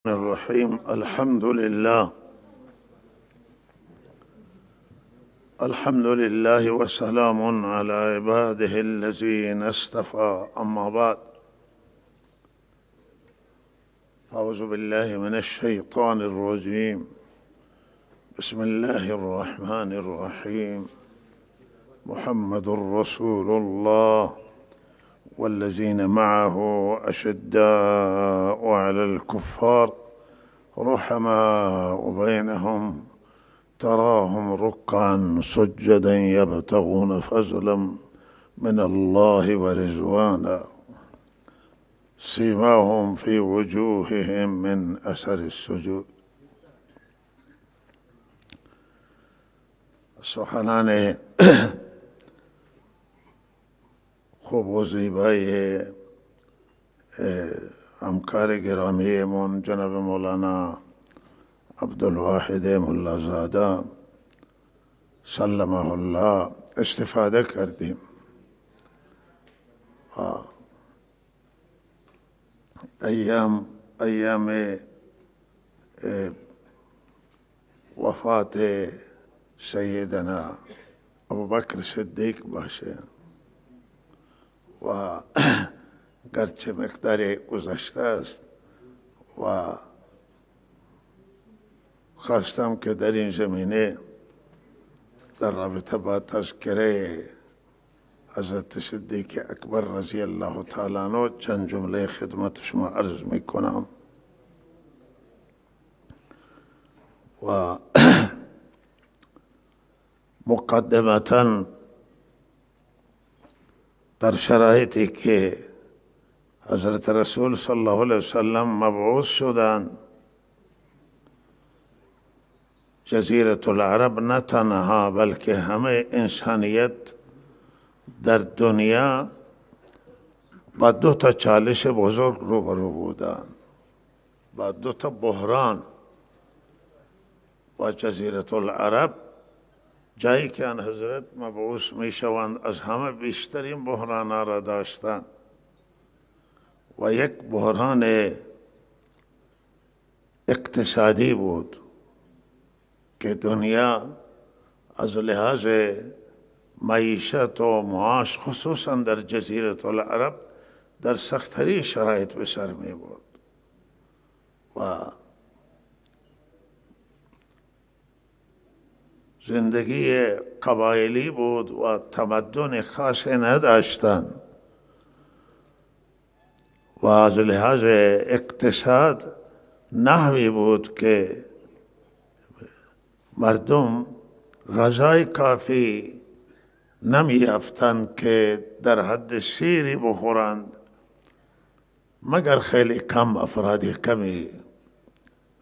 الرحيم. الحمد لله وسلام على عباده الذين اصطفى. أما بعد، أعوذ بالله من الشيطان الرجيم. بسم الله الرحمن الرحيم. محمد رسول الله والذين معه أشداء على الكفار رحماء بينهم تراهم ركعا سجدا يبتغون فضلا من الله ورضوانا سيماهم في وجوههم من أثر السجود. سخنان خوب و زیبای همکار گرامی من جناب مولانا عبدالواحد ملازاده سلمه الله استفاده کردیم. ایام وفات سیدنا ابوبکر صدیق باشه و گرچه مقدار گذشته است و خواستم که در این زمینه در رابطه با تذکره حضرت صدیق اکبر رضی الله تعالی عنه چند جمله خدمت شما عرض می کنم و مقدمتاً در شرایطی که حضرت رسول صلی الله علیه وسلم مبعوث شدند، جزیره العرب نه تنها بلکه همه انسانیت در دنیا با دو تا چالش بزرگ روبرو بودند، با دو تا بحران. و جزیره العرب جایی که آن حضرت مبعوث می شوند از همه بیشترین بحران را داشتند و یک بحران اقتصادی بود که دنیا از لحاظ معیشت و معاش خصوصا در جزیره العرب در سخت‌ترین شرایط به سر می برد و زندگی قبایلی بود و تمدن خاصی نداشتند و از لحاظ اقتصاد نحوی بود که مردم غذای کافی نمی‌یافتند که در حد سیری بخورند، مگر خیلی کم افرادی کمی.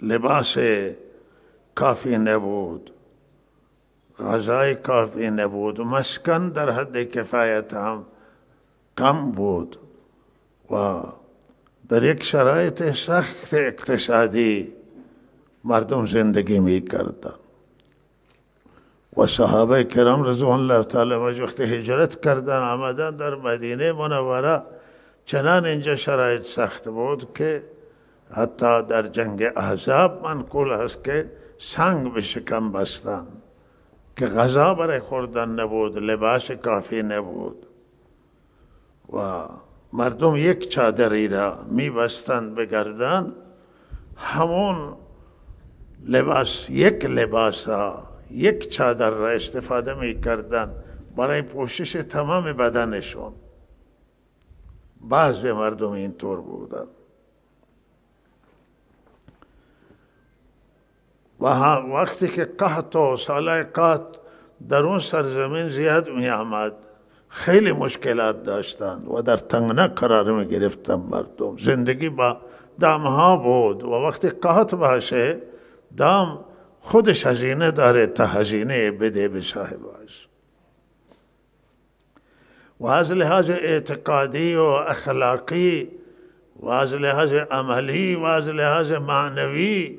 لباس کافی نبود، غذای کافی نبود، مسکن در حد کفایت هم کم بود و در یک شرایط سخت اقتصادی مردم زندگی می کردند و صحابه کرام رضوان الله تعالی وقتی هجرت کردن آمدن در مدینه منوره، چنان اینجا شرایط سخت بود که حتی در جنگ احزاب منقول است که سنگ به شکم بستند که غذا برای خوردن نبود، لباس کافی نبود و مردم یک چادری را می بستند به گردن، همون لباس یک چادر را استفاده می کردند برای پوشش تمام بدنشون. بعض مردم اینطور بودند و وقتی که قحط و سالهای قحط در اون سرزمین زیاد می آمد، خیلی مشکلات داشتند و در تنگنا قرار می گرفتند مردم. زندگی با دامها بود و وقتی قحط باشه دام خودش هزینه داره تا هزینه بده به صاحبش. و از لحاظ اعتقادی و اخلاقی و از لحاظ عملی و از لحاظ معنوی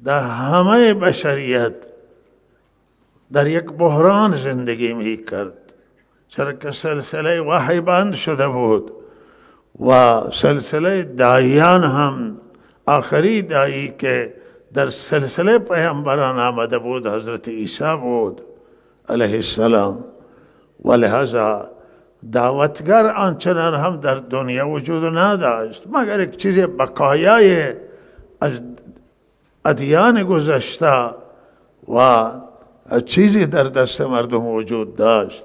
در همه بشریت در یک بحران زندگی می کرد، چرا که سلسله وحی بند شده بود و سلسله داعیان هم آخری دایی که در سلسله پیامبران آمده بود حضرت عیسی بود علیه السلام، و لہذا دعوتگر آنچنان هم در دنیا وجود نداشت مگر یک چیز بقایای از ادیان گذشته و چیزی در دست مردم وجود داشت،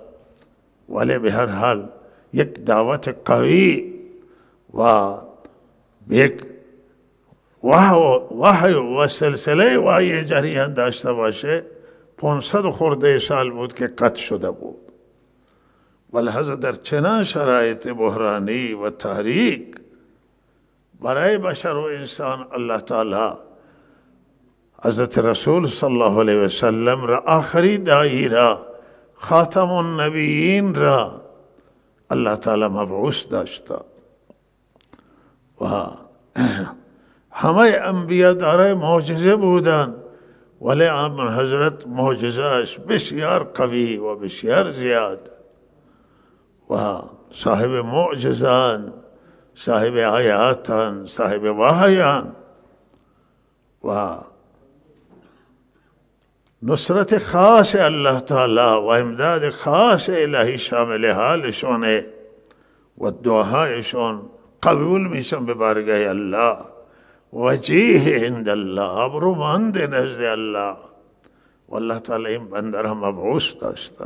ولی به هر حال یک دعوت قوی و یک وحی و سلسله وحی جریان داشته باشه 500 خورده سال بود که قطع شده بود. ولهذا در چنان شرایط بحرانی و تحریک برای بشر و انسان الله تعالی حضرت رسول صلی الله علیه و سلم را آخری داعی را خاتم النبیین را الله تعالی مبعوث داشته و همه انبیا دارای معجزه بودند، ولی آن حضرت معجزهش بسیار قوی و بسیار زیاد و صاحب معجزان، صاحب آیاتان، صاحب وحیان و نصرت خاص الله تعالی و امداد خاص الهی شامل حالشونه و دعاهایشون قبول میشن به بارگاه الله، وجیه عند الله، ابرومند نزد الله و الله تعالی این بنده را مبعوث داشته.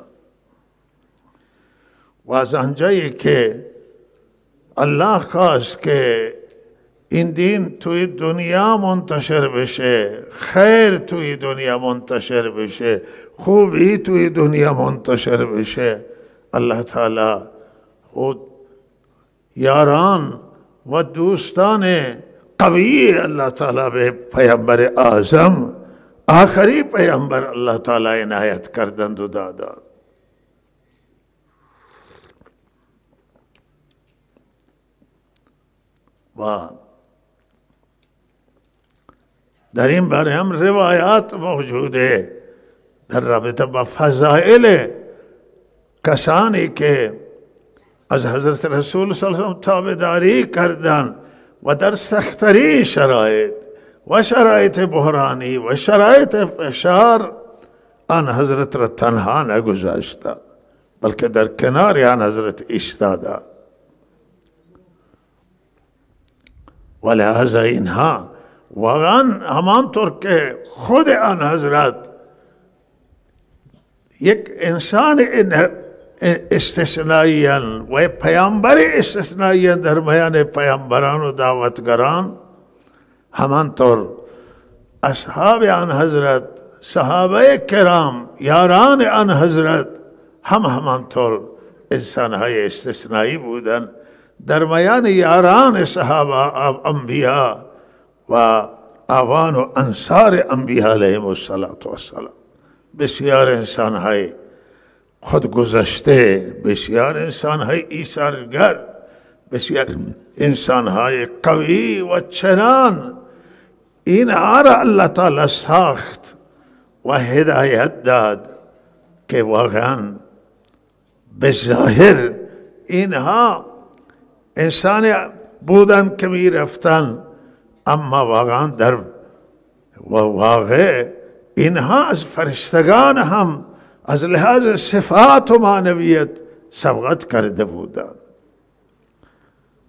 و از آنجایی که الله خواست که این دین توی دنیا منتشر بشه، خیر توی دنیا منتشر بشه، خوبی توی دنیا منتشر بشه، الله تعالی و یاران و دوستان قوی الله تعالی به پیامبر اعظم آخری پیامبر الله تعالی عنایت کردند و دادند. و در این باره هم روایات موجوده در رابطه با فضائل کسانی که از حضرت رسول صلی الله علیه و سلم تابعداری کردند و در سخت‌ترین شرایط و شرایط بحرانی و شرایط فشار آن حضرت را تنها نگذاشته، بلکه در کنار آن حضرت ایستاده. ولهذا اینها واقعا همانطور که خود آن حضرت یک انسان استثنایی و پیامبر استثنایی در میان پیامبران و دعوتگران، همانطور اصحاب آن حضرت، صحابه کرام، یاران آن حضرت هم همانطور انسانهای استثنایی بودند در میان یاران صحابه انبیا و اعوان و انصار انبیا علیهم السلام. بسیار انسانهای خودگذشته، بسیار انسانهای ایثارگر، بسیار انسانهای قوی و چنان اینها را الله تعالی ساخت و هدایت داد که واقعا به ظاهر اینها انسان بودند که می رفتن، اما واقعا در واقع اینها از فرشتگان هم از لحاظ صفات و معنویت سبقت کرده بودند،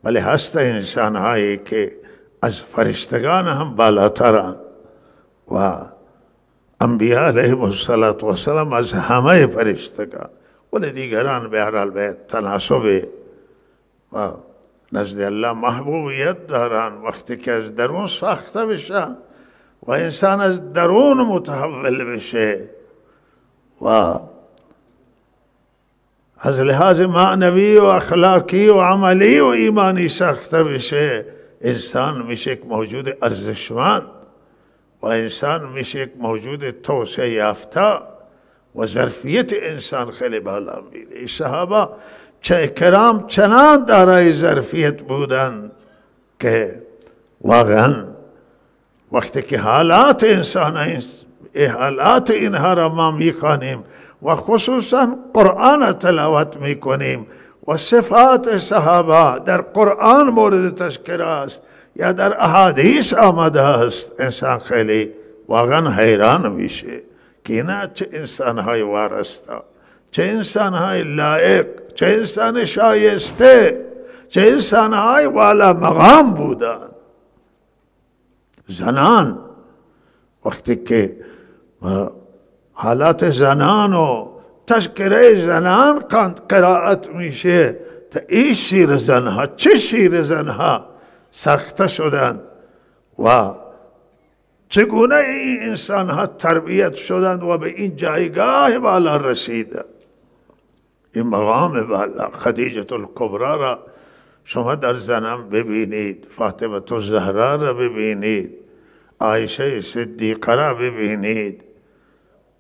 ولی هست انسان هایی که از فرشتگان هم بالاترند و انبیاء علیهم السلام از همه فرشتگان، ولی دیگران به هر حال به تناسب و نزد الله محبوبیت دارند وقتی که از درون ساخته بشن و انسان از درون متحول بشه و از لحاظ معنوی و اخلاقی و عملی و ایمانی ساخته بشه، انسان میشه یک موجود ارزشمند و انسان میشه یک موجود توسعه یافته و ظرفیت انسان خیلی بالا میره. صحابه کرام چنان دارای ظرفیت بودند که واقعا وقتی که حالات انسان حالات اینها را ما میخوانیم و خصوصا قرآن تلاوت میکنیم و صفات صحابه در قرآن مورد تذکر است، یا در احادیث آمده است، انسان خیلی واقعا حیران میشه که اینا چه انسانهای وارسته، چه انسانهای لایق، چه انسان شایسته، چه انسانهای والا مقام بودن. زنان وقتی که حالات زنان و تذکره زنان قرائت میشه، تا این شیر زنها، چه شیر زنها ساخته شدند و چگونه این انسان ها تربیت شدند و به این جایگاه بالا رسیدند. این مقام بالا خدیجه الکبری را شما در زنان ببینید، فاطمه الزهرا را ببینید، عایشه صدیقه را ببینید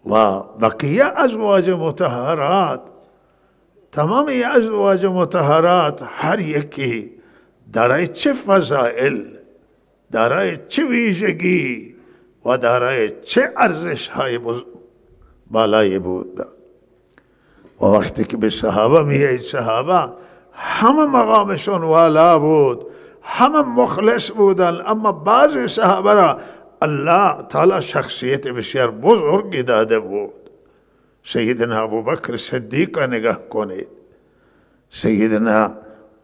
و بقیه ازواج مطهرات، تمام ازواج مطهرات هر یکی دارای چه فضائل، دارای چه ویژگی و دارای چه ارزش های بالایی بود. و وقتی که به صحابه میگه، صحابه همه مقامشون والا بود، همه مخلص بودن، اما بعضی صحابه را الله تعالی شخصیت بسیار بزرگی داده بود. سیدنا ابوبکر صدیق نگاه کنید، سیدنا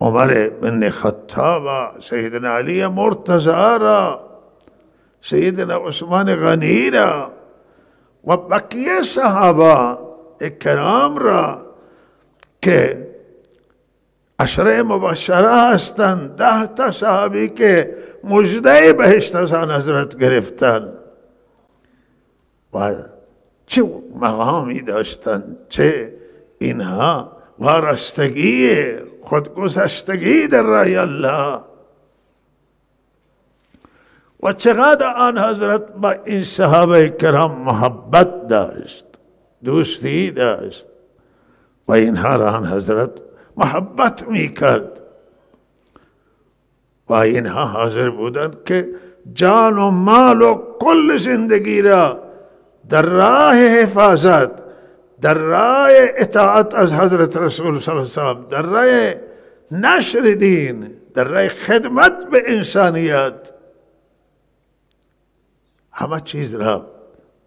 عمر بن خطاب، سیدنا علی مرتضی را، سیدنا عثمان غنی را و بقیه صحابه اکرام را که عشره مبشره هستند، 10 تا صحابی که مژده بهشت از آن حضرت گرفتند و چه مقامی داشتند، چه اینها وارستگی، خودگذشتگی در راه الله و چقدر آن حضرت با این صحابه کرام محبت داشت، دوستی داشت و اینها را آن حضرت محبت می کرد و اینها حاضر بودند که جان و مال و کل زندگی را در راه حفاظت، در راه اطاعت از حضرت رسول صلی الله علیه وسلم، در راه نشر دین، در راه خدمت به انسانیت همه چیز را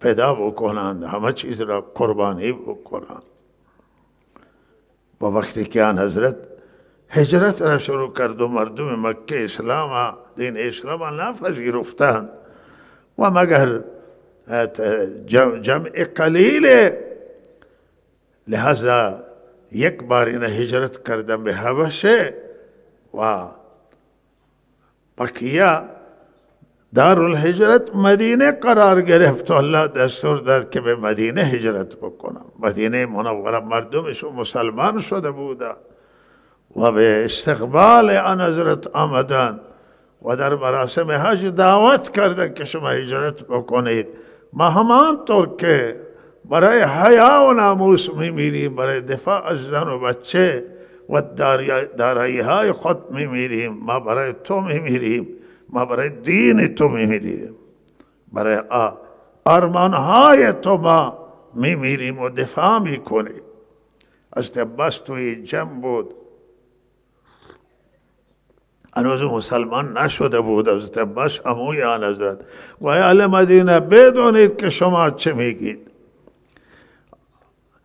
پیدا بکنند، همه چیز را قربانی بکنند. و وقتی که آن حضرت هجرت را شروع کرد و مردم مکه اسلام، دین اسلام نپذیرفتند و مگر جمع قلیل، لہذا یک بار اینا هجرت کردن به حبشه و بقیه دارالهجرت مدینه قرار گرفت و الله دستور داد که به مدینه هجرت بکنم. مدینه منوره مردمش مسلمان شده بودن و به استقبال آن حضرت آمدن و در مراسم حج دعوت کردن که شما هجرت بکنید. ما همانطور که برای حیا و ناموس میمیریم، برای دفاع از زن و بچه و دارایی های خود میمیریم، ما برای تو میمیریم، ما برای دین تو میمیریم، برای آرمان های تو ما میمیریم و دفاع میکنیم. حضرت عباس توی جمع بود، هنوز مسلمان نشده بود. حضرت عباس عموی آن حضرت و اهل مدینه بدونید که شما چه میگید.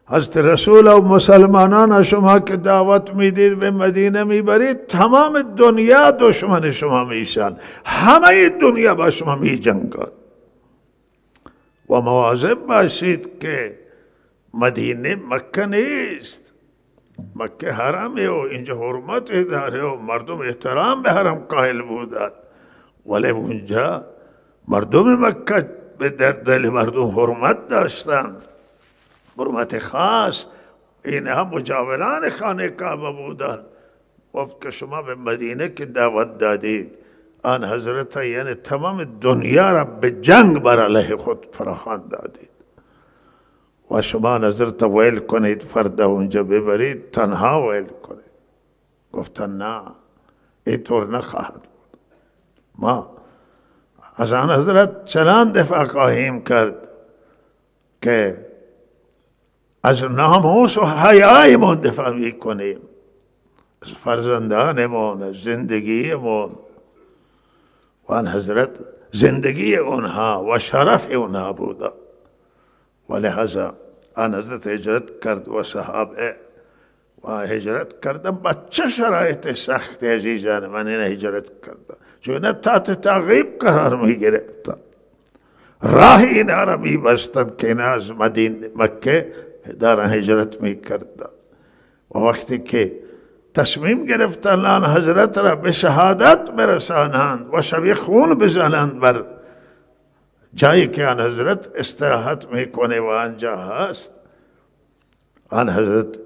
حضرت رسول و مسلمانان شما که دعوت میدید به مدینه میبرید، تمام دنیا دشمن شما میشن، همه دنیا با شما میجنگند و مواظب باشید که مدینه مکه نیست. مکه حرمه و اینجا حرمت داره و مردم احترام به حرم قائل بودند، ولی اونجا مردم مکه به دل مردم حرمت داشتند، حرمت خاص. اینها مجاوران خانه کعبه بودند. وقت که شما به مدینه که دعوت دادید، آن حضرت یعنی تمام دنیا را به جنگ بر علیه خود فراخوان دادید و شما حضرت ویل کنید، فردا اونجا ببرید، تنها ویل کنید. گفتن نه، اینطور نخواهد بود. ما از آن حضرت چنان دفاع خواهیم کرد که از ناموس و حیایمون دفاع میکنیم، از فرزندانمون، از زندگیمون. و آن حضرت زندگی اونها و شرف اونها بودا و لحظا آن حضرت هجرت کرد و صحابه و هجرت کردن با چه شرایط سخت عزیزان من این هجرت کردن چون تحت تعقیب قرار می گرفتن راه اینا را می بستن که اینا از مکه دارن هجرت می کردن و وقتی که تصمیم گرفتن آن حضرت را به شهادت برسانند و شبیه خون بزنند بر جایی که آن حضرت استراحت میکنه و آنجا هست آن حضرت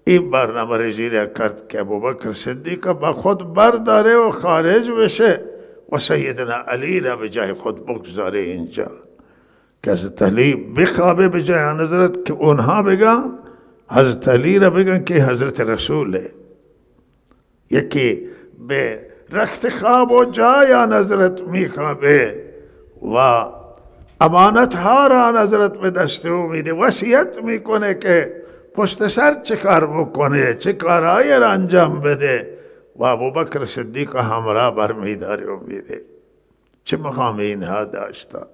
این برنامه ریزی را کرد که ابوبکر صدیق با خود برداره و خارج بشه و سیدنا علی را به جای خود بگذاره اینجا که حضرت علی بخوابه به جای آن حضرت که اونها بگن حضرت علی را بگن که حضرت رسوله یکی به رخت خواب و جای آن حضرت میخوابه و امانت ها را آن حضرت به دست او میده وصیت میکنه که پشت سر چه کار بکنه چه کارهایی را انجام بده و ابوبکر صدیق همراه برمیداره و میره چه مقام اینها داشتن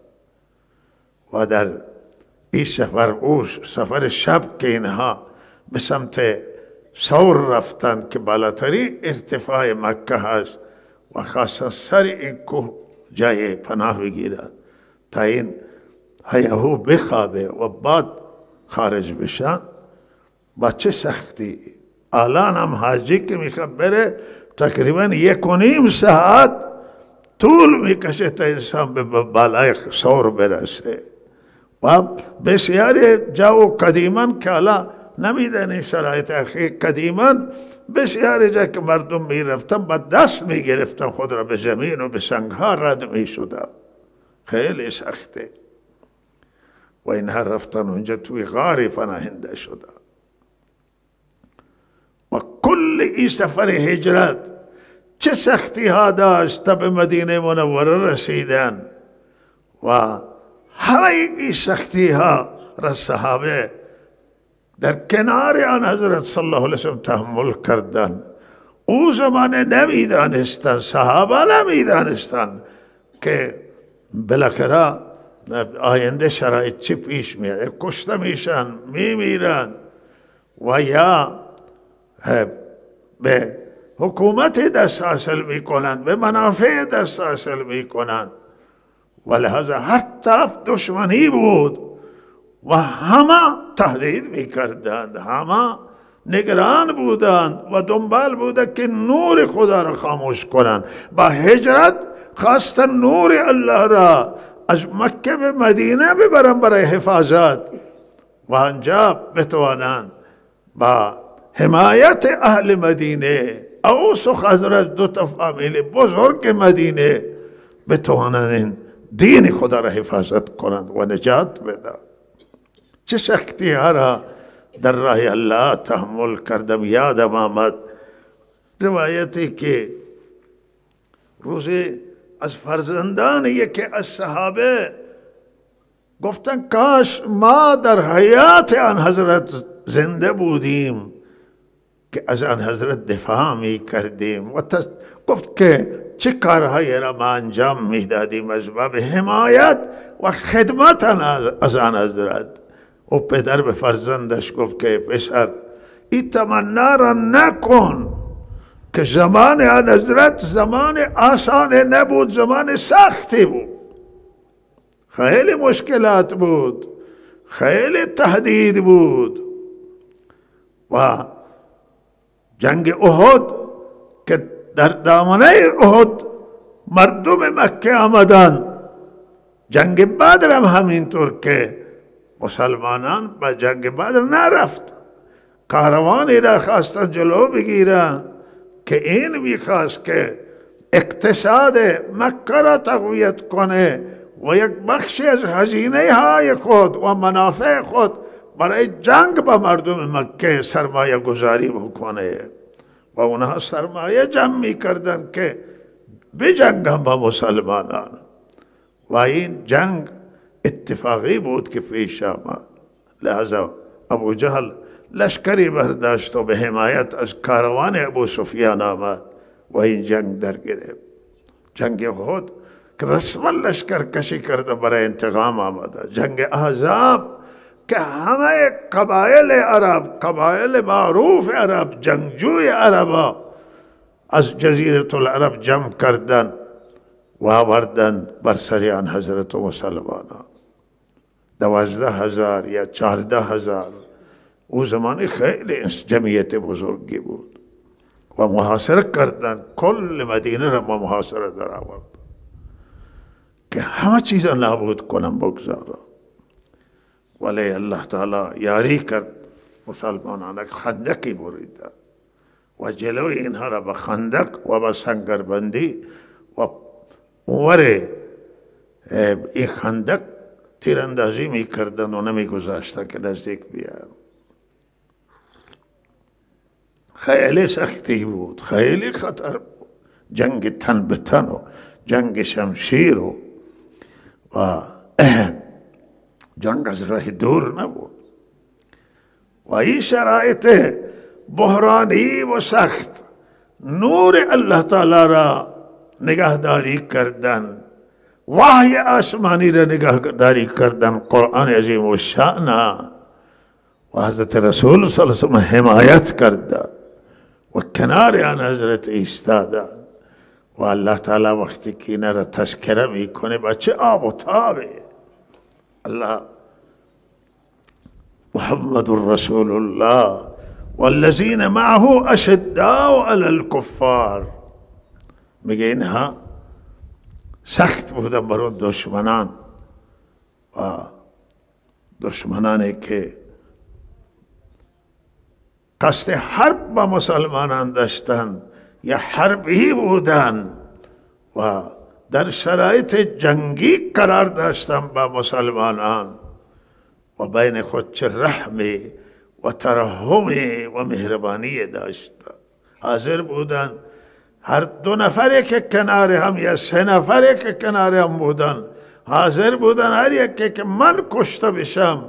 و در این سفر او سفر شب که اینها به سمت ثور رفتند که بالاترین ارتفاع مکه هست و خاصا سر این کوه جای پناه بگیرد تا این هیهو بخوابه و بعد خارج بشن با چه سختی الان هم حاجی که میخواد بره تقریبا 1.5 ساعت طول میکشه تا انسان به بالای ثور برسه و بسیاری جا قدیما که الان نمیدن شرایط اخیر قدیما بسیاری جا که مردم میرفتن با دست میگرفتن خود را به زمین و به سنگها رد میشدن خیلی سخته و اینها رفتن اونجا توی غاری پناهنده شدن و کل این سفر هجرت چه سختی ها داشت تا به مدینه منوره رسیدن و همه این سختی ها را صحابه در کنار آن حضرت صلی الله علیه وسلم تحمل کردن او زمانه نمیدانستن صحابه نمیدانستن که بالاخره آینده شرایط چی پیش میاد کشته میشن میمیرن و یا به حکومت دست حاصل میکنند به منافع دست حاصل میکنند و لحاظا هر طرف دشمنی بود و همه تهدید میکردند همه نگران بودند و دنبال بودند که نور خدا را خاموش کنند با هجرت خواستن نور الله را از مکه به مدینه ببرن برای حفاظت و آنجا بتوانند با حمایت اهل مدینه اوس و خزرج دو تا فامیل بزرگ مدینه بتوانند دین خدا را حفاظت کنند و نجات بدن چه سختی ها را در راه الله تحمل کردم یادم آمد روایتی که روزی از فرزندان یکی از صحابه گفتن کاش ما در حیات آن حضرت زنده بودیم که از آن حضرت دفاع می کردیم و گفت که چه کارهایی را ما انجام می دادیم از باب حمایت و خدمت از آن حضرت و پدر به فرزندش گفت که پسر این تمنا را نکن که زمان آن حضرت زمان آسان نبود زمان سختی بود خیلی مشکلات بود خیلی تهدید بود و جنگ احد که در دامنه احد مردم مکه آمدن جنگ بدر هم همینطور که مسلمانان به جنگ بدر نرفت کاروانی را خواستن جلو بگیرن که این میخواست که اقتصاد مکه را تقویت کنه و یک بخشی از هزینه های خود و منافع خود برای جنگ با مردم مکه سرمایه گذاری بکنه و اونها سرمایه جمع میکردن که بجنگن با مسلمانان و این جنگ اتفاقی بود که پیش آمد لحظا ابو جهل لشکری برداشت و به حمایت از کاروان ابو سفیان آمد و این جنگ در گرفت جنگ احد که رسما لشکر کشی کرده برای انتقام آمده. جنگ احزاب که همه قبایل عرب، قبایل معروف عرب، جنگجوی عربا از جزیره العرب جمع کردن و آوردن بر سر آن حضرت مسلمانان. 12,000 یا 14,000. او زمانی خیلی جمعیت بزرگی بود و محاصره کردن. کل مدینه را محاصره در آورد که همه چیز نابود کنن بگذارن. ولی الله تعالی یاری کرد مسلمانان. خندقی بریده و جلوی اینها را به خندق و به سنگربندی و اونور این خندق تیراندازی می کردن و نمی گذاشتن که نزدیک بیان. خیلی سختی بود، خیلی خطر بود. جنگ تن به تن و جنگ شمشیر و جنگ از راه دور نبود. و این شرایط بحرانی و سخت نور الله تعالی را نگهداری کردن، وحی آسمانی را نگهداری کردن، قرآن عظیم و شأن و حضرت رسول صلی اللہ علیہ وسلم حمایت کردن و کنار آن حضرت ایستادن. و الله تعالی وقتی که اینا را تذکره میکنه بچه آب و تابه. الله محمد رسول الله والذین معه اشداء علی الکفار. میگه اینها سخت بودن برای دشمنان و دشمنانی که قصد حرب با مسلمانان داشتن یا حربی بودن و در شرایط جنگی قرار داشتن با مسلمانان و بین خود چه رحمی و ترحمی و مهربانی داشتن. حاضر بودن هر 2 نفری که کنار هم یا 3 نفری که کنار هم بودن حاضر بودن هر یکی که من کشته بشم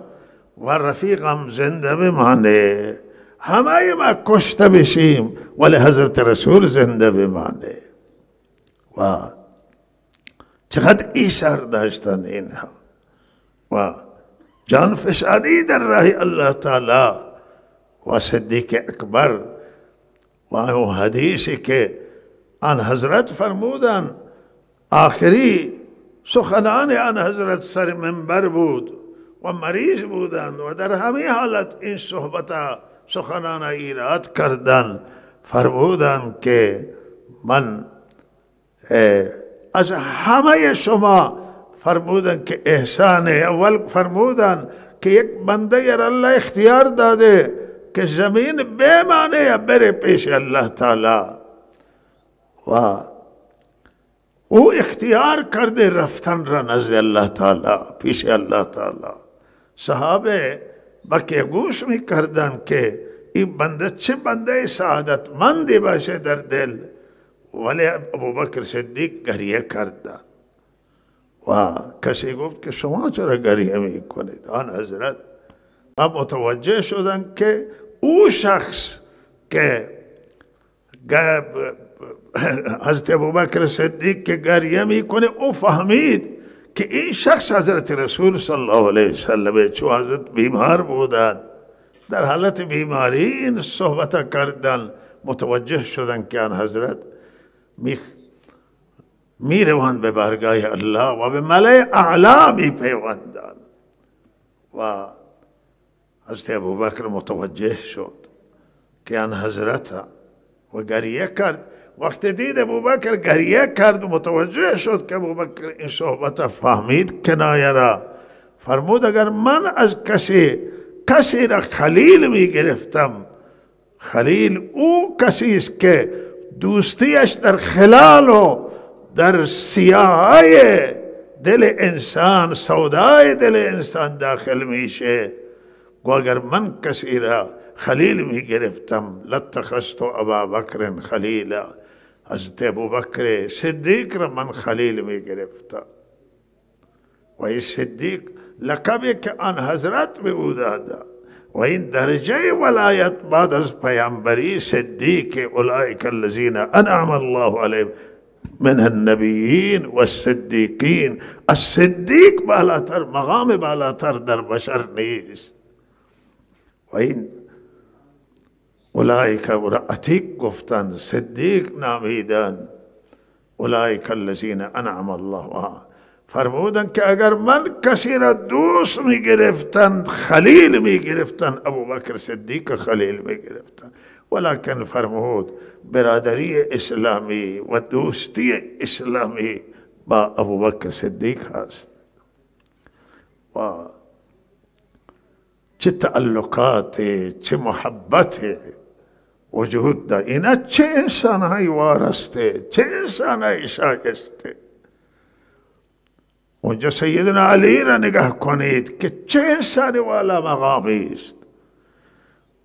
و رفیقم زنده بمانه، همه ما کشته بشیم ولی حضرت رسول زنده بمانه. و چقدر ایثار داشتن اینها و جان فشانی در راه الله تعالی. و صدیق اکبر و اون حدیثی که آن حضرت فرمودن آخری سخنان آن حضرت سر منبر بود و مریض بودند و در همین حالت این صحبت سخنان ایراد کردن. فرمودن که من از همه شما فرمودن که احسان اول فرمودن که یک بنده یر الله اختیار داده که زمین بمانه یا بره پیش الله تعالی و او اختیار کرده رفتن را نزد الله تعالی پیش الله تعالی. صحابه بکی گوش می کردن که این بنده چه بنده سعادت مندی باشه در دل. ولی ابوبکر صدیق گریه کردن و کسی گفت که شما چرا گریه می کنید؟ آن حضرت متوجه شدن که او شخص که حضرت ابوبکر صدیق که گریه می کنه او فهمید که این شخص حضرت رسول صلی الله علیه وسلم. چون حضرت بیمار بودند در حالت بیماری این صحبت کردن متوجه شدن که آن حضرت می روند به بارگاه الله و به ملأ اعلی می پیوندند. و حضرت ابوبکر متوجه شد که آن حضرت و گریه کرد. وقت دید ابوبکر گریه کرد و متوجه شد که ابوبکر این صحبت فهمید کنایه را. فرمود اگر من از کسی را خلیل می گرفتم، خلیل او کسی است که دوستیش در خلال و در سیاهای دل انسان، سودای دل انسان داخل میشه. و اگر من کسی را خلیل می گرفتم لاتخذت ابا بکر خلیلا، حضرت ابوبکر صدیق را من خلیل می گرفتم. و این صدیق لقبی که آن حضرت به او داده و این درجه ولایت بعد از پیامبری صدیق اولئک الذین انعم الله علیهم من النبیین و الصدیقین. الصدیق بالاتر، مقام بالاتر در بشر نیست. و این اولئک و عتیق گفتن، صدیق نامیدن. اولئک الذین انعم الله عنهم، فرمودن که اگر من کسی را دوست می گرفتن، خلیل می گرفتن، ابوبکر صدیق خلیل می گرفتن. ولکن فرمود برادری اسلامی و دوستی اسلامی با ابوبکر صدیق هست. و چه تعلقات، چه محبت وجود داره. اینا چه انسانهایی وارسته، چه انسانهایی شایسته. اونجا سیدنا علی را نگاه کنید که چه انسانی والا مقامی است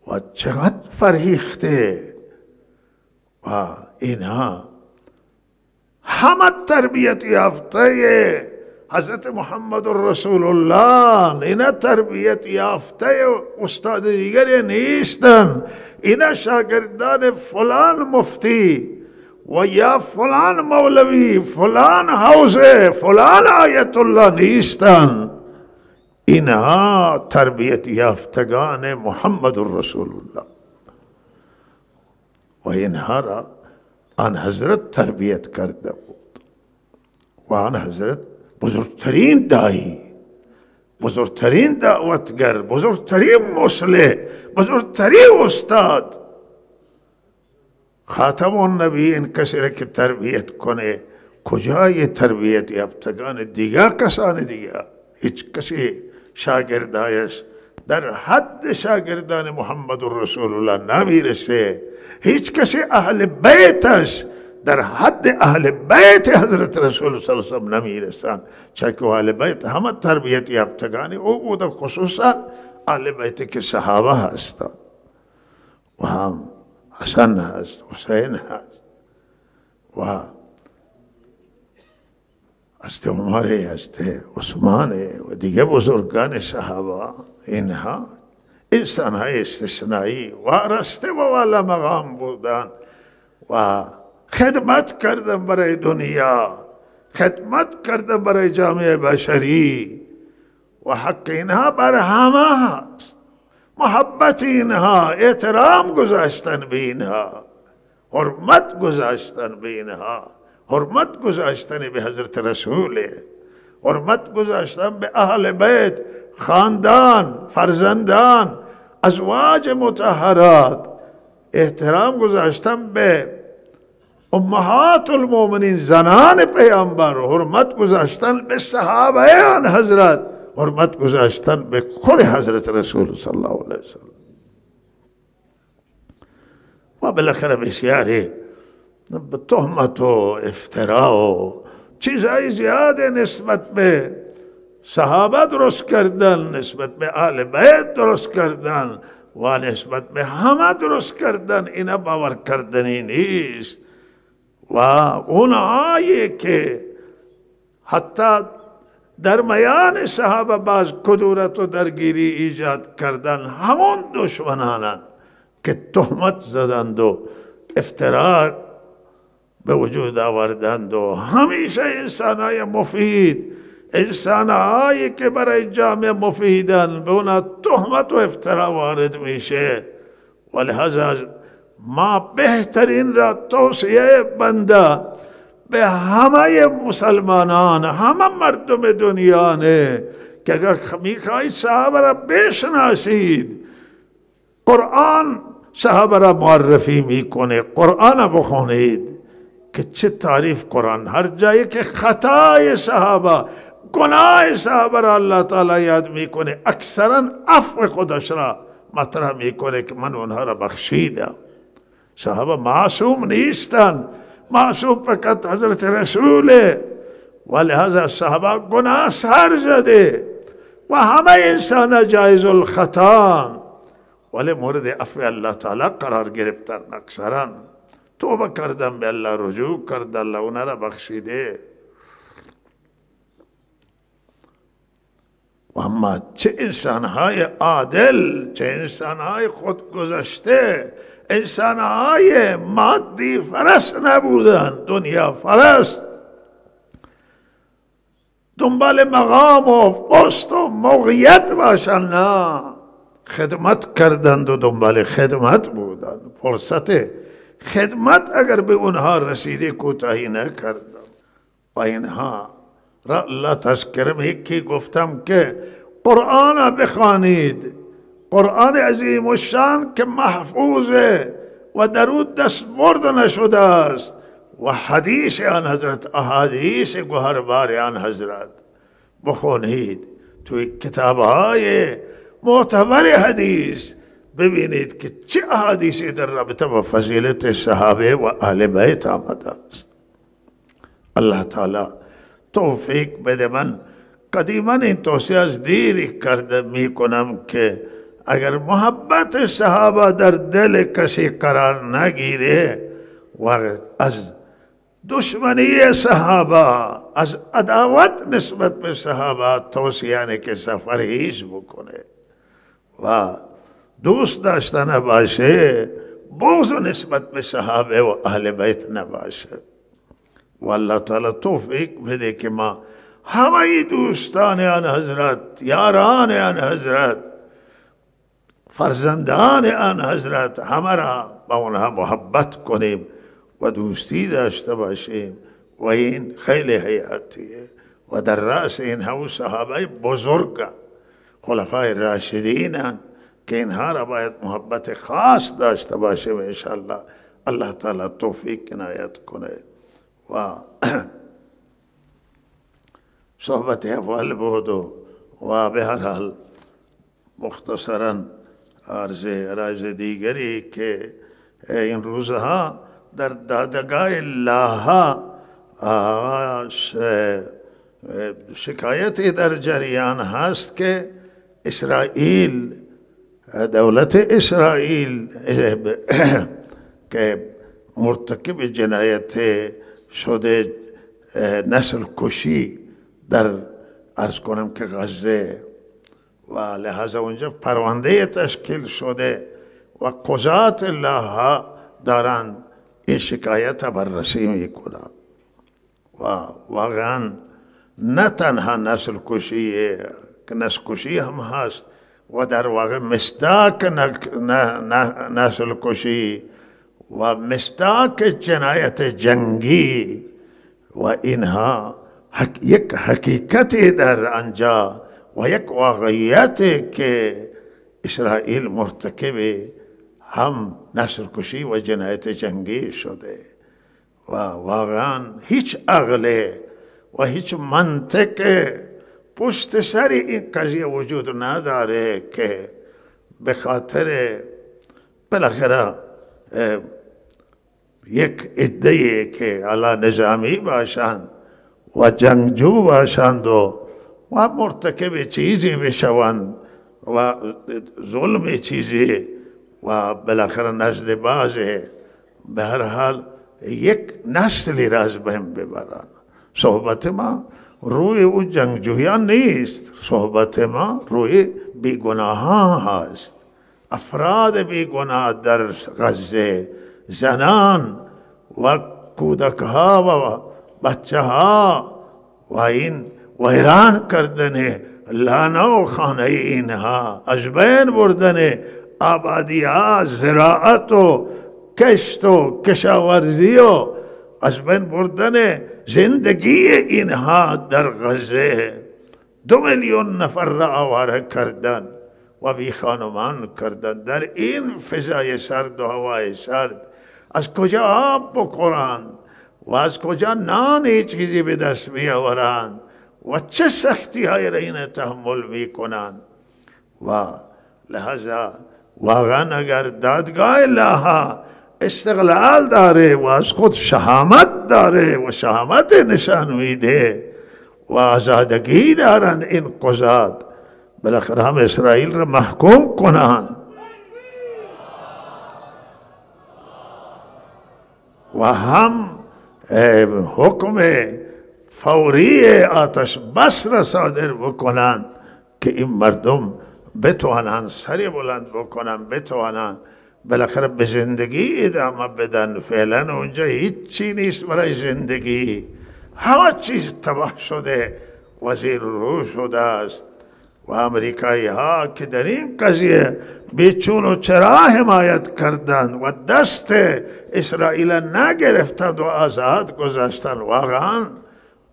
و چقدر فرهیخته. و اینها همه تربیت یافته حضرت محمد رسول الله. اینا تربیت یافته استاد دیگری نیستن. اینا شاگردان فلان مفتی و یا فلان مولوی، فلان حوزه، فلان آیت الله نیستن. اینها تربیت یافتگان محمد رسول الله و اینها را آن حضرت تربیت کرده بود. و آن حضرت بزرگترین داعی، بزرگترین دعوتگر، بزرگترین مصلح، بزرگترین استاد، خاتم النبیین کسی را که تربیت کنه، کجای تربیت یافتگان دیگر کسان دیگر؟ هیچ کسی شاگردایش در حد شاگردان محمد رسول الله نمیرسه. هیچ کسی اهل بیتش در حد اهل بیت حضرت رسول صلی الله علیه وسلم نمیرسن. چون اهل بیت همه تربیت یافتگان او بود، خصوصا اهل بیت که صحابه هستند و هم حسن هست، حسین هست و است عمر است، عثمان و دیگه بزرگان صحابه. اینها انسان های استثنایی وارسته و والا مقام بودن و خدمت کردن برای دنیا، خدمت کردن برای جامعه بشری و حق اینها بر همه هست. محبت اینها، احترام گذاشتن به اینها، حرمت گذاشتن به اینها، حرمت گذاشتن به حضرت رسول، حرمت گذاشتن به اهل بیت، خاندان، فرزندان، ازواج مطهرات، احترام گذاشتن به امهات المؤمنین، زنان پیامبر، حرمت گذاشتن به صحابه آن حضرت، حرمت گذاشتن به خود حضرت رسول صلی الله علیه وسلم. و بالاخره بسیاری به تهمت و افترا و چیزهای زیاده نسبت به صحابه درست کردن، نسبت به اهل بیت درست کردن و نسبت به همه درست کردن. اینا باور کردنی نیست. و اونهایی که حتی در میان صحابه باز کدورت و درگیری ایجاد کردن، همون دشمنانند که تهمت زدند و افترا به وجود آوردند. و همیشه انسانهای مفید، انسانهایی که برای جامعه مفیدن، به اونا تهمت و افترا وارد میشه. ولهذا ما بهترین را توصیه بنده به همه مسلمانان، همه مردم دنیا نه که اگر میخواهید صحابه را بشناسید، قرآن صحابه را معرفی میکنه. قرآن بخونید که چه تعریف قرآن. هر جایی که خطای صحابه، گناه صحابه را الله تعالی یاد میکنه، اکثرا عفو خودش را مطرح میکنه که من اونها را بخشیدم. صحابه معصوم نیستن، معصوم فقط حضرت رسوله. ولهذا صحابه گناه سر زده و همه انسان جایز الخطا، ولی مورد عفو الله تعالی قرار گرفتن. اکثرا توبه کردن، به الله رجوع کردن، الله اونها را بخشیده. و اما چه انسانهای عادل، چه انسانهای خودگذشته، انسانهای مادی فرست نبودن، دنیا فرست، دنبال مقام و پست و موقعیت باشن، نه، خدمت کردند و دنبال خدمت بودند. فرصت خدمت اگر به اونها رسیده کوتاهی نکردند. و اینها را الله تذکر می که گفتم که قرآن بخوانید، قرآن عظیم الشان که محفوظه و در او دستبرد نشده است، و حدیث آن حضرت، احادیث گوهربار آن حضرت بخونید. توی کتابهای معتبر حدیث ببینید که چه احادیثی در رابطه با فضیلت صحابه و اهل بیت آمده است. الله تعالی توفیق بده. من قدیما این توصیه از دیری کرده می کنم که اگر محبت صحابه در دل کسی قرار نگیره و از دشمنی صحابه، از عداوت نسبت به صحابه توصیه که سفر هیچ بکنه و دوست داشته نباشه، بغض نسبت به صحابه و اهل بیت نباشه. و الله تعالی توفیق بده که ما همه دوستان آن حضرت، یاران آن حضرت، فرزندان آن حضرت، همه را با اونها محبت کنیم و دوستی داشته باشیم. و این خیلی حیاتیه. و در رأس این همون صحابه بزرگ خلفای راشدین که اینها را باید محبت خاص داشته باشیم انشاءالله. الله تعالی توفیق عنایت کنه. و صحبت اول بود و به هر حال مختصراً عرض دیگری که این روزها در دادگاه لاها شکایتی در جریان هست که اسرائیل، دولت اسرائیل که مرتکب جنایت شده نسل کشی در عرض کنم که غزه، و لحاظا اونجا پرونده تشکیل شده و قضات الله دارن این شکایت بررسی میکنند. و واقعا نه تنها نسل کشی که نسل کشی هم هست و در واقع مصداق نسل کشی و مصداق جنایت جنگی و اینها یک حقیقتی در آنجا و یک واقعیت که اسرائیل مرتکب هم نسل کشی و جنایت جنگی شده و واقعا هیچ عقل و هیچ منطق پشت سر این قضیه وجود نداره که به خاطر بالاخره یک عده‌ای که علی نظامی باشند و جنگجو باشند و مرتکب چیزی بشوند و ظلم چیزی و بالاخره نزد بعضه به هر حال یک نسلی را از بین ببرند. صحبت ما روی او جنگجویان نیست، صحبت ما روی بیگناهان هست. افراد بیگناه در غزه، زنان و کودکها و بچه ها و این ویران کردن لانه و خانه اینها، از بین بردن آبادی‌ها، زراعت و کشت و کشاورزی و از بین بردن زندگی اینها در غزه. 2 میلیون نفر را آواره کردن و بی خانمان کردن در این فضای سرد و هوای سرد. از کجا آب بخورند و از کجا نانی چیزی به دست بیاورند و چه سختی های را این تحمل می کنند. و لحظه واقعا اگر دادگاه لاها استقلال داره و از خود شهامت داره و شهامت نشان میده و آزادگی دارند این قضات، بالاخره هم اسرائیل را محکوم کنند و هم حکم فوری آتش بس را صادر بکنند که این مردم بتوانند سری بلند بکنند، بتوانند بالاخره به زندگی ادامه بدن. فعلا اونجا هیچی نیست برای زندگی، همه چیز تباه شده، وزیر رو شده است. و امریکایی ها که در این قضیه بیچون و چرا حمایت کردند و دست اسرائیل نگرفتند و آزاد گذاشتند، واقعا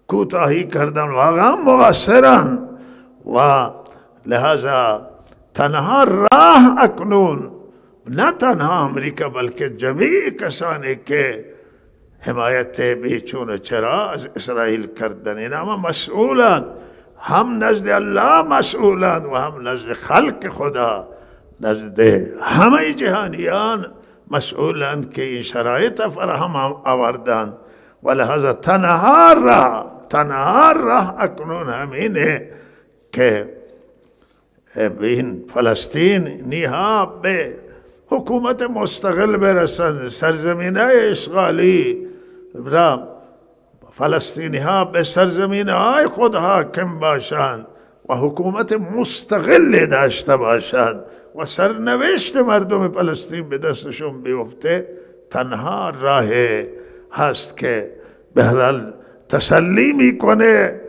کوتاهی کردند، واقعا مقصرند. و لہذا تنها راه اکنون نه تنها امریکا بلکه جمیع کسانی که حمایت بیچون و چرا از اسرائیل کردن، این همه مسئولند، هم نزد الله مسئولند و هم نزد خلق خدا، نزد همه جهانیان مسئولند که این شرایط فراهم آوردند. و لحاظا تنها راه اکنون همینه که این فلسطین نیها به حکومت مستقل برسند، سرزمینه اشغالی را فلسطینی ها به سرزمین های خود حاکم باشند و حکومت مستقل داشته باشند و سرنوشت مردم فلسطین به دستشون بیفته. تنها راه هست که به هر حال تسلی میکنه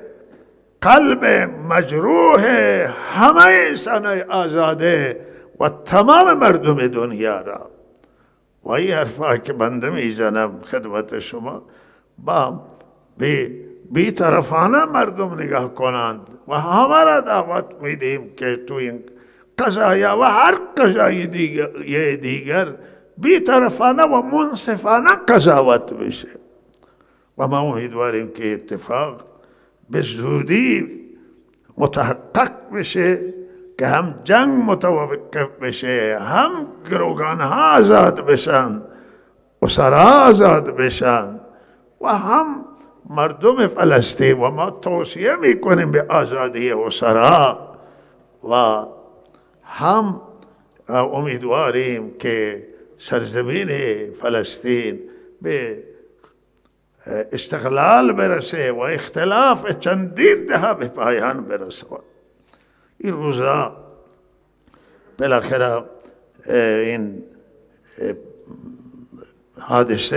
قلب مجروح همه انسانای آزاده و تمام مردم دنیا را. و این حرفا که بنده میزنم خدمت شما با بی طرفانه مردم نگاه کنند و همه را دعوت میدیم که تو این قضایا و هر قضای دیگر بی طرفانه و منصفانه قضاوت بشه. و ما امیدواریم که اتفاق به زودی متحقق بشه که هم جنگ متوقف بشه، هم گروگان ها آزاد بشن، اسرا آزاد بشن و هم مردم فلسطین. و ما توصیه میکنیم به آزادی اسرا و هم امیدواریم که سرزمین فلسطین به استقلال برسه و اختلاف چندین دهه به پایان برسه. این روزا بالاخره این حادثه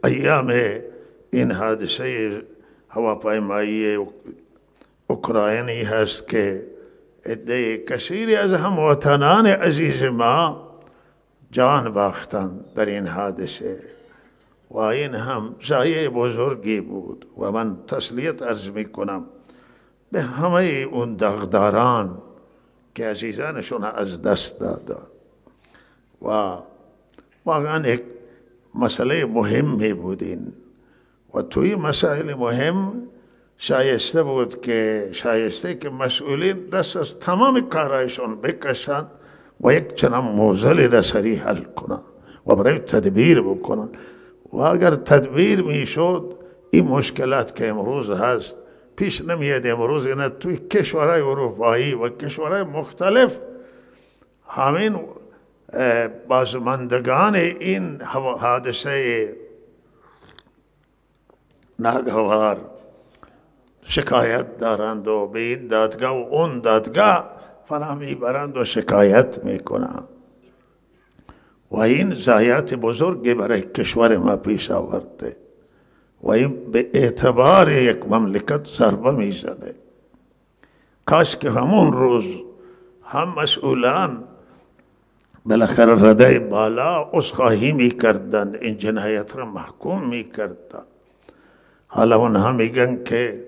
ایام این حادثه هواپیمایی اوکراینی هست که عده کثیری از هموطنان عزیز ما جان باختند در این حادثه و این هم ضایعه بزرگی بود. و من تسلیت عرض می کنم به همه اون دغداران که عزیزانشون از دست دادن. و واقعا یک مسئله مهمی بود این و توی مسائل مهم شایسته بود که مسئولین دست از تمام کارایشون بکشند و یک چنان موزلی را سریع حل کنند و برای تدبیر بکنند. و اگر تدبیر میشد این مشکلات که امروز هست پیش نمیاد. امروز اینا توی کشورهای اروپایی و کشورهای مختلف همین بازماندگان این حادثه ناگوار شکایت دارند و به این دادگاه و اون دادگاه فرامی برند و شکایت میکنند و این ضایعات بزرگی برای کشور ما پیش آورده و این به اعتبار یک مملکت ضربه میزنه. کاش که همون روز هم مسئولان بالاخره رده بالا عذرخواهی میکردند، این جنایت را محکوم میکردند. حالا اونها میگن که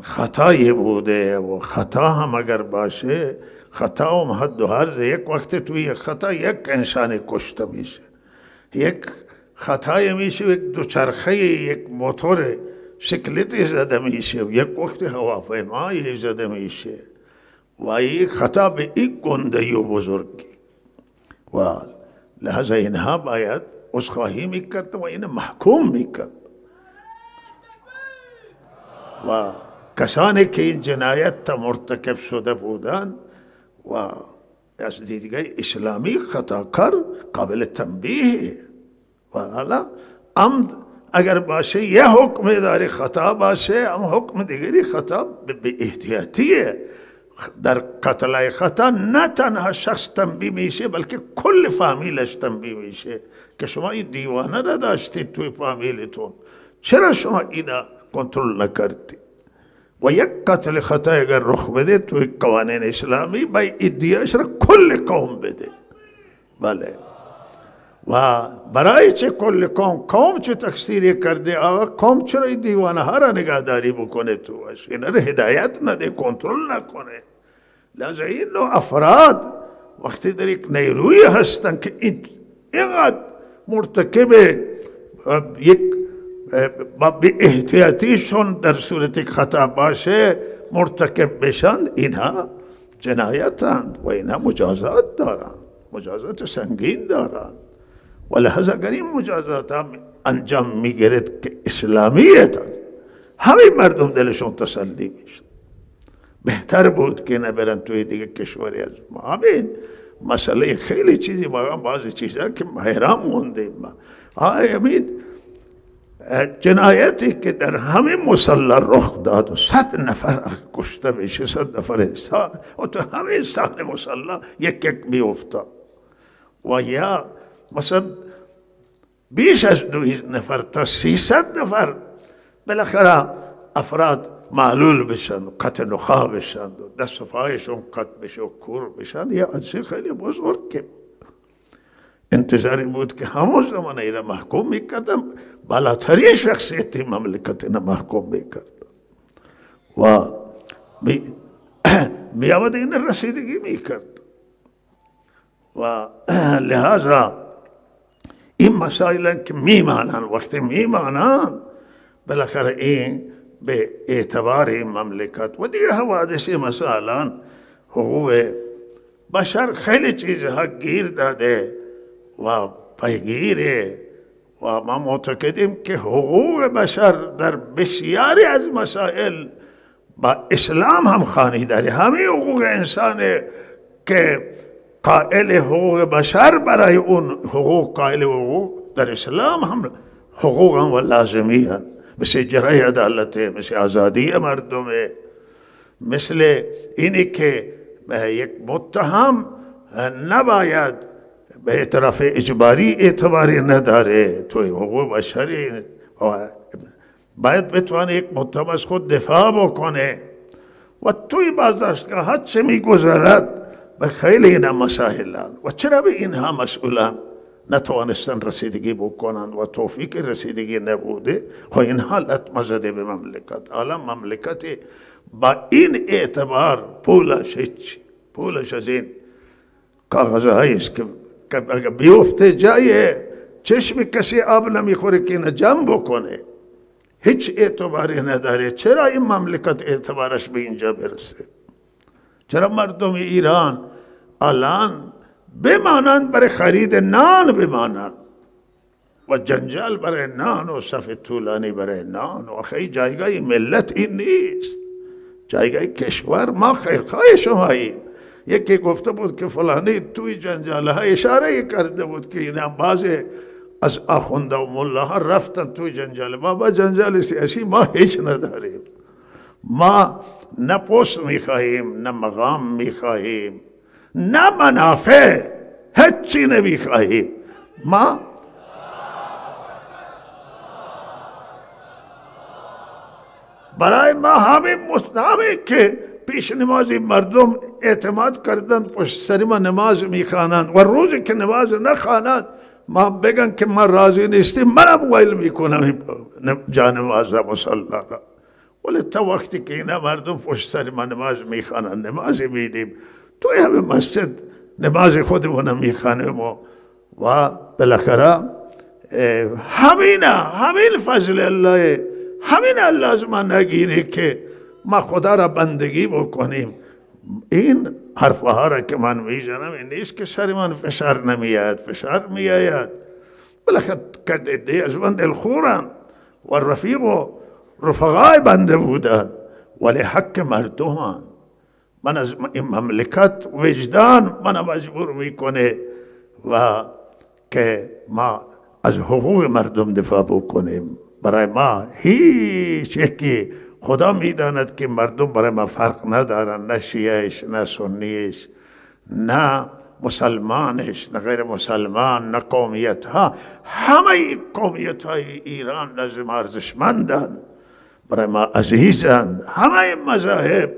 خطایی بوده و خطا هم اگر باشه، خطا هم حد و حرز. یک وقت توی یک خطا یک انسان کشته میشه، یک خطای میشه یک دوچرخه یک موتور سیکلتی زده میشه و یک وقت هواپیمایی زده میشه و این خطا به این گندگی و بزرگی و لحظه اینها باید عذرخواهی میکرد و این محکوم میکرد و کسانی که این جنایت مرتکب شده بودند و از دیدگاه اسلامی خطاکار قابل تنبیه. و حالا عمد اگر باشه یه حکم داری، خطا باشه اما حکم دیگری خطا به احتیاطیه. در قتل خطا نه تنها شخص تنبیه میشه بلکه کل فامیلش تنبیه میشه که شما این دیوانه نداشتید توی فامیلتون، چرا شما اینا کنترل نکردید؟ و یک قتل خطا اگر رخ بده توی قوانین اسلامی باید ادعاش را کل قوم بده. بله، و برای چه کل قوم چه تقصیری کرده؟ آقا قوم چرا این دیوانه ها را نگهداری بکنه توش؟ اینا را هدایت نده، کنترل نکنه. لذا این نوع افراد وقتی در یک نیروی هستن که اینقدر مرتکب یک به احتیاطیشون در صورت خطا باشه مرتکب بشن، اینها جنایتند و اینها مجازات دارن، مجازات سنگین دارن. و لحظه اگر این مجازات هم انجام میگیرد که اسلامیت هست، همه مردم دلشون تسلی میشه. بهتر بود که نبرن توی دیگه کشوری از ما. همین مسئله خیلی چیزی بعضی چیزها که حیران موندیم. همین جنایتی که در همه مسلح رخ داد و 100 نفر کشته بشه، 100 نفر انسان و تو همه صحن مسلح یک بیفتاد. و یا مثلا بیش از 200 نفر تا 300 نفر بالاخره افراد معلول بشن و قطع نخاع بشن و دست و پایشون قطع بشه و کور بشن، یه حادثه خیلی بزرگ که انتظاری بود که همون زمان اینا محکوم میکردن، بالاترین شخصیت مملکت اینا محکوم میکردن و میامد این رسیدگی میکرد. و لحاظا این مسائل که میمانن، وقتی میمانن بالاخره این به اعتبار این مملکت و دیگه حوادث مثلا حقوق بشر خیلی چیزها گیر داده و پیگیره و ما معتقدیم که حقوق بشر در بسیاری از مسائل با اسلام هم خانی داره. همه حقوق انسان که قائل حقوق بشر برای اون حقوق قائل حقوق در اسلام هم حقوق هم و لازمی هم، مثل اجرای عدالت، مثل آزادی مردمه، مثل اینی که یک متهم نباید به اعتراف اجباری اعتباری نداره توی حقوق بشری، باید بتوانه یک متهم از خود دفاع بکنه و توی بازداشتگاه چه میگذرد به خیلی این مسائلان و چرا به اینها مسئولان نتوانستن رسیدگی بکنند و توفیق رسیدگی نبوده. خب این حالت مزده به مملکت. حالا مملکت با این اعتبار پولش از این کاغذه هاییست که اگر بیفته جای چشم کسی آب نمیخوره که اینه جمع بکنه، هیچ اعتباری نداره. چرا این مملکت اعتبارش به اینجا برسه؟ چرا مردم ایران الان بمانند برای خرید نان بمانند و جنجال برای نان و صف طولانی برای نان و خیلی جایگاه ملت این نیست، جایگاه کشور. ما خیرخواه شماییم. یکی گفته بود که فلانی توی جنجاله ها اشاره کرده بود که اینا بعضی از آخونده و مله ها رفتن توی جنجاله. ما با جنجال سیاسی ما هیچ نداریم. ما نه پست میخواهیم، نه مقام میخواهیم، نه منافع، هیچی نمیخواهیم. ما برای ما همین که پیش نمازی مردم اعتماد کردن پشت سر ما نماز میخوانند و روزی که نماز نخوانند ما بگن که ما راضی نیستیم، منم ویل میکنم جا نماز مصلی را. ولی تا وقتی که اینا مردم پشت سر ما نماز میخوانند نماز میدیم، توی همه مسجد نماز خودمون میخوانیم و بالاخره همین فضل الله، همین الله از ما نگیره که ما خدا را بندگی بکنیم. این حرفها را که من میزنم این نیست که سر من فشار نمیاد، فشار میآید. بالاخره کده از من دلخورن و رفیق و رفقای بنده بودن، ولی حق مردمان. من از این مملکت وجدان من مجبور میکنه و که ما از حقوق مردم دفاع بکنیم. برای ما هیچ یکی خدا میداند که مردم برای ما فرق ندارن، نه شیعهش، نه سنیش، نه مسلمانش، نه غیر مسلمان، نه قومیت ها. همه قومیت های ایران نزد ما ارزشمندند، برای ما عزیزند. همه مذاهب،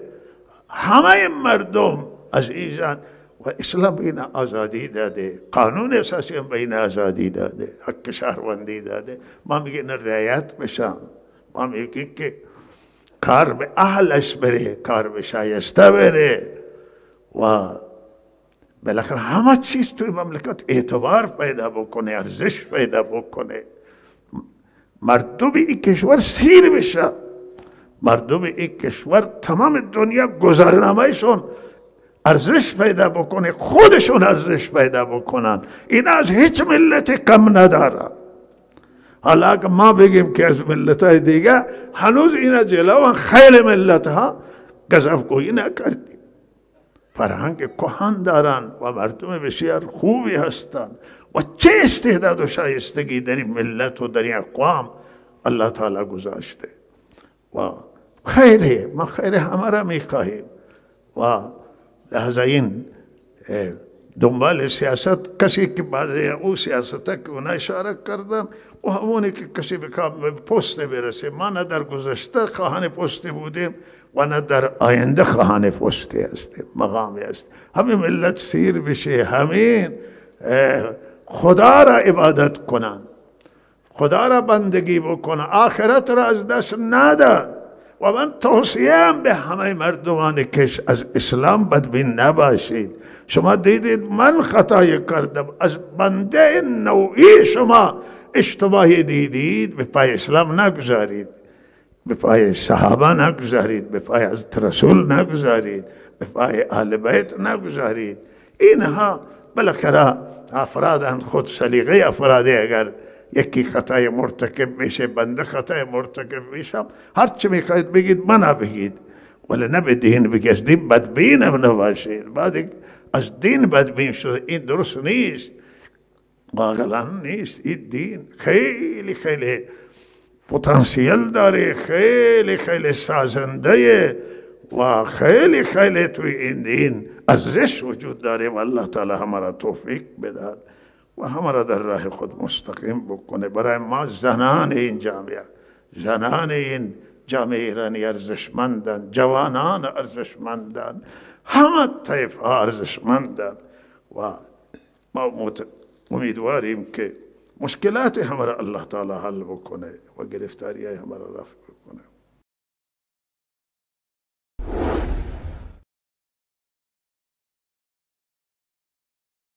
همه مردم عزیزند و اسلام به این آزادی داده، قانون اساسی هم به این آزادی داده، حق شهروندی داده. ما میگیم رعایت بشن، ما میگیم که کار به اهلش بره، کار به شایسته بره و بالاخره همه چیز توی مملکت اعتبار پیدا بکنه، ارزش پیدا بکنه، مردم این کشور سیر بشه، مردم این کشور تمام دنیا گذرنامه‌شون ارزش پیدا بکنه، خودشون ارزش پیدا بکنن. این از هیچ ملت کم ندارن. حالا اگه ما بگیم که از ملت‌های دیگه هنوز اینا جلوان، خیلی ملت‌ها گزافگویی نکردیم، فرهنگ کهن دارن و مردم بسیار خوبی هستند و چه استعداد و شایستگی در این ملت و در این اقوام الله تعالی گذاشته و خیره، ما خیر همه را میخواهیم و لحظه این دنبال سیاست کسی که بعضی او سیاست که اونا اشاره کردم و همونی که کسی به پست برسه. ما نه در گذشته خواهان پستی بودیم و نه در آینده خواهان پستی هستیم، مقامی است. همین ملت سیر بشه، همین خدا را عبادت کنن، خدا را بندگی بکنن، آخرت را از دست ندن. و من توصیم به همه مردمان که از اسلام بدبین نباشید. شما دیدید من خطایی کردم، از بنده نوعی شما اشتباهی دیدید، به پای اسلام نگذارید، به پای صحابه نگذارید، به پای حضرت رسول نگذارید، به پای اهل بیت نگذارید. اینها بالاخره افرادند، خود سلیقه افراده. اگر یکی خطای مرتکب بشه، بنده خطای مرتکب بشم، هر چی میخواید بگید منو بگید، ولی نه به دین بگید، از دین بدبین هم نباشید. بعد از دین بدبین شده، این درست نیست، واقعا نیست. این دین خیلی خیلی پتانسیل داره، خیلی خیلی سازنده و خیلی خیلی توی این دین ارزش وجود داره و الله تعالی همه را توفیق بدهد و همه را در راه خود مستقیم بکنه. برای ما زنان این جامعه، زنان این جامعه ایرانی ارزشمندن، جوانان ارزشمندن، همه طیف ها ارزشمندن و ما امیدواریم که مشکلات همه را الله تعالی حل بکنه و گرفتاری همه را رفع